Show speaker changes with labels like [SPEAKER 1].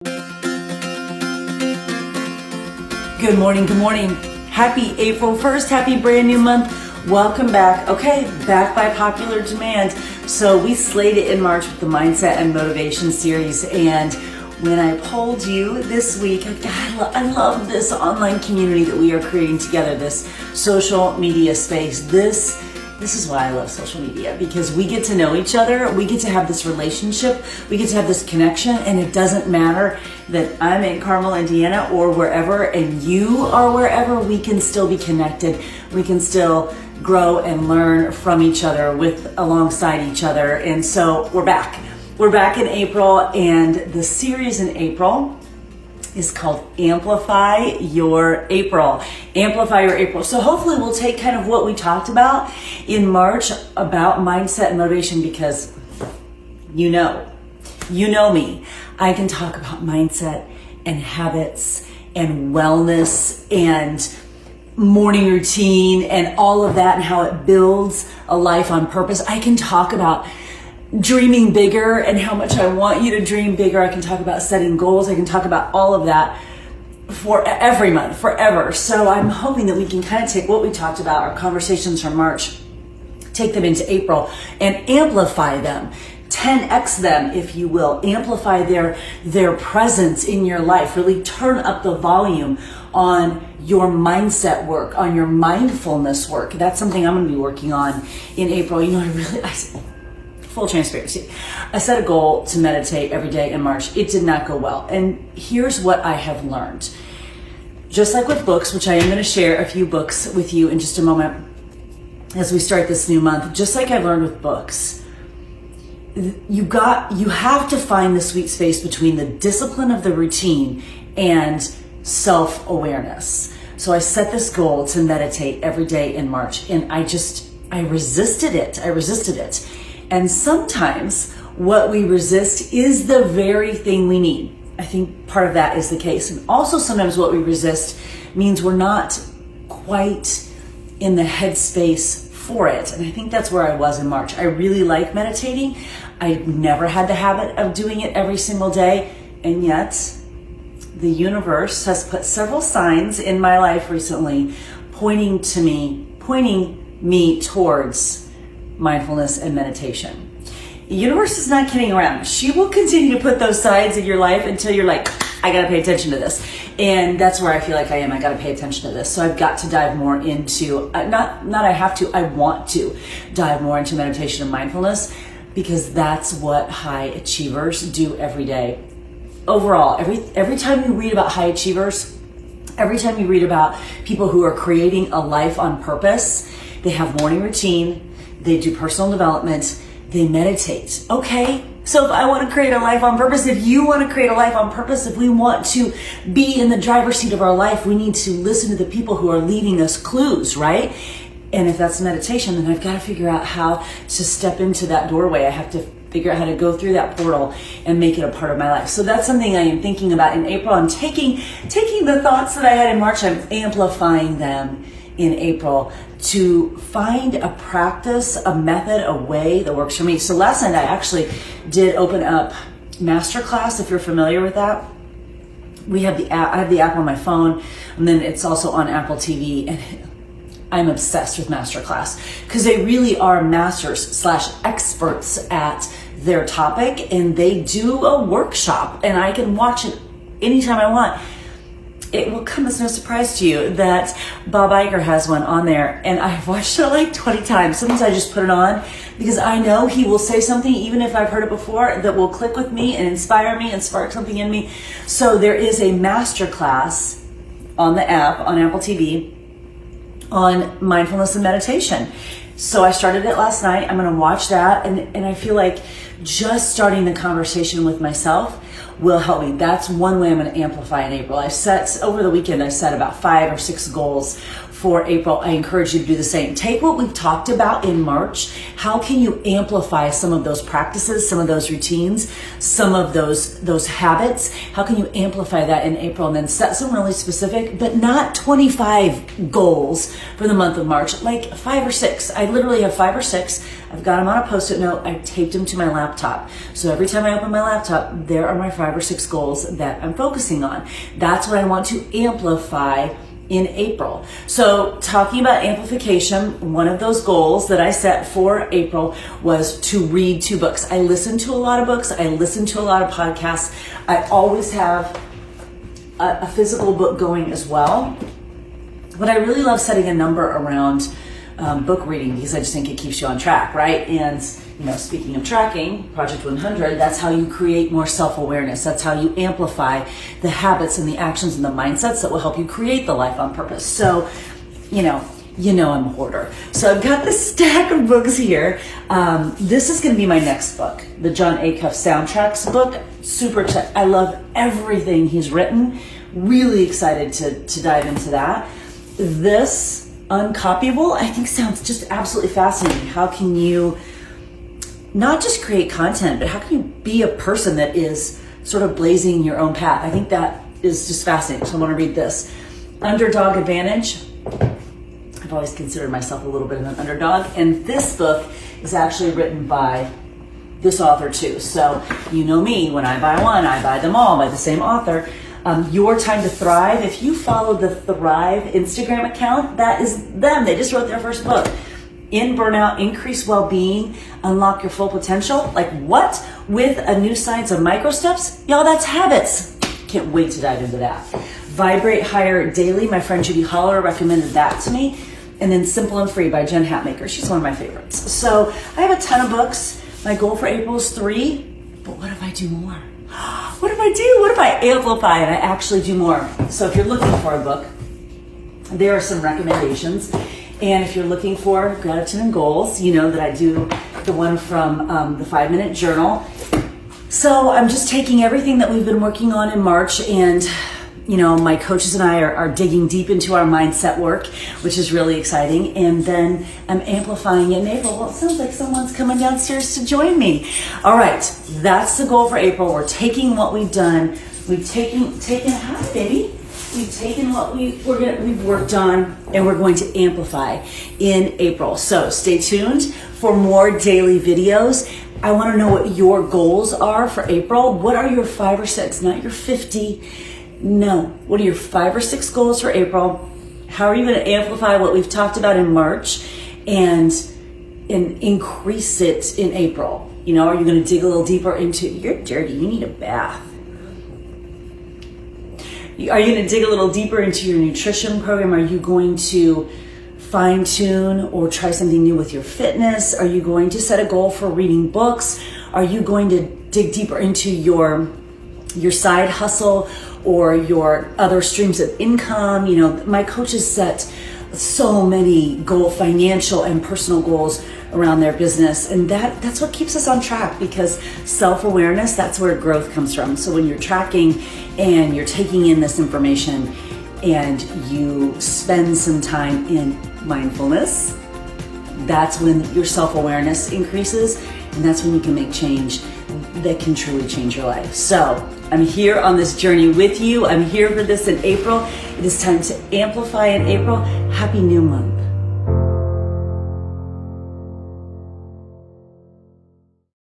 [SPEAKER 1] Good morning, good morning. Happy April 1st, happy brand new month. Welcome back. Okay, back by popular demand. So we slayed it in March with the Mindset and Motivation series, and when I polled you this week, I love this online community that we are creating together, this social media space. This is why I love social media, because we get to know each other, we get to have this relationship, we get to have this connection, and it doesn't matter that I'm in Carmel, Indiana, or wherever, and you are wherever, we can still be connected. We can still grow and learn from each other, alongside each other. And so we're back. We're back in April, and the series in April is called Amplify Your April. Amplify Your April. So hopefully we'll take kind of what we talked about in March about mindset and motivation, because you know me. I can talk about mindset and habits and wellness and morning routine and all of that and how it builds a life on purpose. I can talk about dreaming bigger and how much I want you to dream bigger. I can talk about setting goals. I can talk about all of that for every month, forever. So I'm hoping that we can kind of take what we talked about, our conversations from March, take them into April and amplify them, 10x them, if you will, amplify their presence in your life, really turn up the volume on your mindset work, on your mindfulness work. That's something I'm going to be working on in April. You know, full transparency, I set a goal to meditate every day in March. It did not go well. And here's what I have learned. Just like with books, which I am going to share a few books with you in just a moment as we start this new month, just like I've learned with books, you have to find the sweet space between the discipline of the routine and self-awareness. So I set this goal to meditate every day in March, and I resisted it. And sometimes what we resist is the very thing we need. I think part of that is the case. And also sometimes what we resist means we're not quite in the headspace for it. And I think that's where I was in March. I really like meditating. I never had the habit of doing it every single day. And yet the universe has put several signs in my life recently pointing me towards mindfulness and meditation. The universe is not kidding around. She will continue to put those signs in your life until you're like, I gotta pay attention to this. And that's where I feel like I am. I gotta pay attention to this. So I've got to dive more into, I want to dive more into meditation and mindfulness, because that's what high achievers do every day. Overall, every time you read about high achievers, every time you read about people who are creating a life on purpose, they have morning routine, they do personal development, they meditate. Okay, so if I want to create a life on purpose, if you want to create a life on purpose, if we want to be in the driver's seat of our life, we need to listen to the people who are leaving us clues, right? And if that's meditation, then I've got to figure out how to step into that doorway. I have to figure out how to go through that portal and make it a part of my life. So that's something I am thinking about in April. I'm taking the thoughts that I had in March, I'm amplifying them in April to find a practice, a method, a way that works for me. So last night I actually did open up Masterclass, if you're familiar with that. We have the app, I have the app on my phone, and then it's also on Apple TV, and I'm obsessed with Masterclass because they really are masters/experts at their topic, and they do a workshop, and I can watch it anytime I want. It will come as no surprise to you that Bob Iger has one on there, and I've watched it like 20 times. Sometimes I just put it on because I know he will say something, even if I've heard it before, that will click with me and inspire me and spark something in me. So there is a masterclass on the app, on Apple TV, on mindfulness and meditation. So I started it last night. I'm going to watch that, and I feel like just starting the conversation with myself will help me. That's one way I'm going to amplify in April. Over the weekend, I set about 5 or 6 goals for April. I encourage you to do the same. Take what we've talked about in March. How can you amplify some of those practices, some of those routines, some of those habits? How can you amplify that in April, and then set some really specific, but not 25 goals for the month of March, like 5 or 6. I literally have 5 or 6. I've got them on a Post-it note. I taped them to my laptop. So every time I open my laptop, there are my 5 or 6 goals that I'm focusing on. That's what I want to amplify in April. So talking about amplification, one of those goals that I set for April was to read 2 books. I listen to a lot of books. I listen to a lot of podcasts. I always have a physical book going as well. But I really love setting a number around book reading because I just think it keeps you on track, right? And speaking of tracking, Project 100, that's how you create more self-awareness. That's how you amplify the habits and the actions and the mindsets that will help you create the life on purpose. So, I'm a hoarder. So I've got this stack of books here. This is going to be my next book, the Jon Acuff Soundtracks book. I love everything he's written. Really excited to dive into that. This Uncopyable, I think, sounds just absolutely fascinating. How can you not just create content, but how can you be a person that is sort of blazing your own path? I think that is just fascinating. So I want to read this. Underdog Advantage. I've always considered myself a little bit of an underdog, and this book is actually written by this author too. So you know me, when I buy one, I buy them all by the same author. Your Time to Thrive. If you follow the Thrive Instagram account, that is them. They just wrote their first book. In Burnout, Increase Well-Being, Unlock Your Full Potential. Like what? With a new science of micro steps? Y'all, that's habits. Can't wait to dive into that. Vibrate Higher Daily. My friend Judy Holler recommended that to me. And then Simple and Free by Jen Hatmaker. She's one of my favorites. So I have a ton of books. My goal for April is 3. But what if I do more? What if I do? What if I amplify and I actually do more? So if you're looking for a book, there are some recommendations. And if you're looking for gratitude and goals, you know that I do the one from the 5-minute journal. So I'm just taking everything that we've been working on in March, and my coaches and I are digging deep into our mindset work, which is really exciting. And then I'm amplifying it in April. Well, it sounds like someone's coming downstairs to join me. All right, that's the goal for April. We're taking what we've done. We've taken hi, baby. We've taken what we've worked on, and we're going to amplify in April. So stay tuned for more daily videos. I want to know what your goals are for April. What are your 5 or 6, not your 50? No. What are your 5 or 6 goals for April? How are you going to amplify what we've talked about in March and increase it in April? Are you going to dig a little deeper into, you're dirty, you need a bath. Are you going to dig a little deeper into your nutrition program? Are you going to fine tune or try something new with your fitness? Are you going to set a goal for reading books? Are you going to dig deeper into your side hustle or your other streams of income? My coaches set so many financial and personal goals around their business, and that's what keeps us on track, because self-awareness, that's where growth comes from. So when you're tracking and you're taking in this information and you spend some time in mindfulness, that's when your self-awareness increases, and that's when you can make change that can truly change your life. So I'm here on this journey with you. I'm here for this in April. It is time to amplify in April. Happy new month.